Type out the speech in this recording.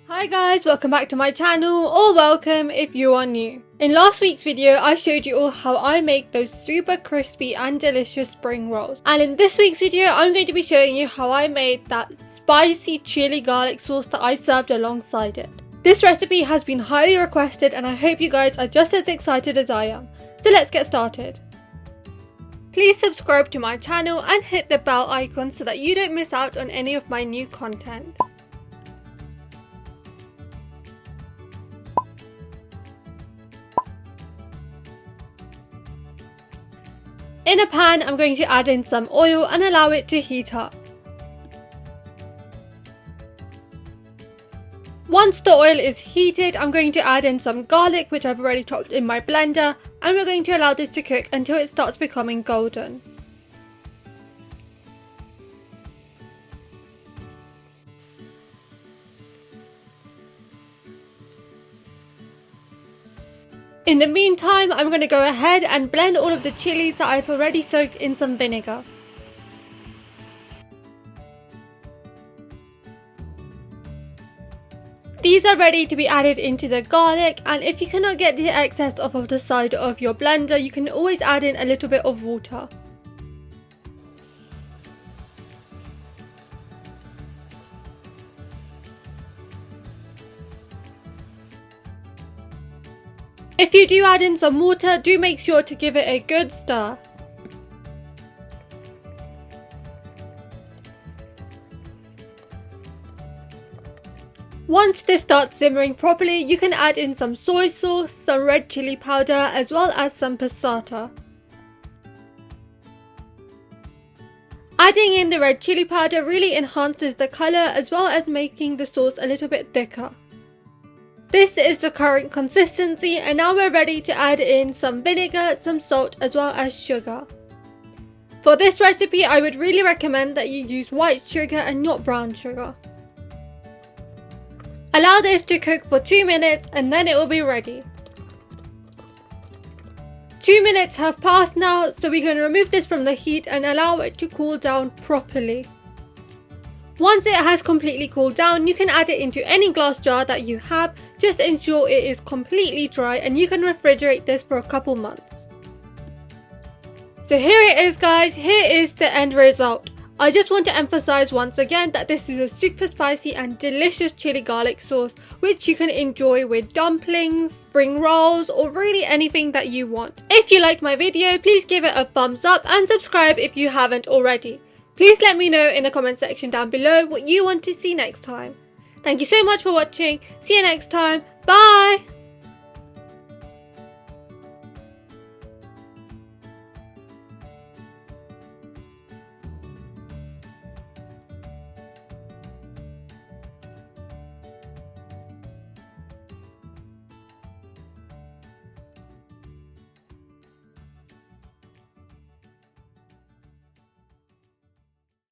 Hi guys, welcome back to my channel, or welcome if you are new. In last week's video, I showed you all how I make those super crispy and delicious spring rolls. And in this week's video, I'm going to be showing you how I made that spicy chili garlic sauce that I served alongside it. This recipe has been highly requested and I hope you guys are just as excited as I am. So let's get started. Please subscribe to my channel and hit the bell icon so that you don't miss out on any of my new content. In a pan, I'm going to add in some oil and allow it to heat up. Once the oil is heated, I'm going to add in some garlic, which I've already chopped in my blender, and we're going to allow this to cook until it starts becoming golden. In the meantime, I'm going to go ahead and blend all of the chilies that I've already soaked in some vinegar. These are ready to be added into the garlic, and if you cannot get the excess off of the side of your blender, you can always add in a little bit of water. If you do add in some water, do make sure to give it a good stir. Once this starts simmering properly, you can add in some soy sauce, some red chili powder, as well as some passata. Adding in the red chili powder really enhances the colour as well as making the sauce a little bit thicker. This is the current consistency, and now we're ready to add in some vinegar, some salt, as well as sugar. For this recipe, I would really recommend that you use white sugar and not brown sugar. Allow this to cook for 2 minutes and then it will be ready. 2 minutes have passed now, so we can remove this from the heat and allow it to cool down properly. Once it has completely cooled down, you can add it into any glass jar that you have. Just ensure it is completely dry and you can refrigerate this for a couple months. So here it is guys, here is the end result. I just want to emphasize once again that this is a super spicy and delicious chili garlic sauce which you can enjoy with dumplings, spring rolls, or really anything that you want. If you liked my video, please give it a thumbs up and subscribe if you haven't already. Please let me know in the comment section down below what you want to see next time. Thank you so much for watching. See you next time. Bye!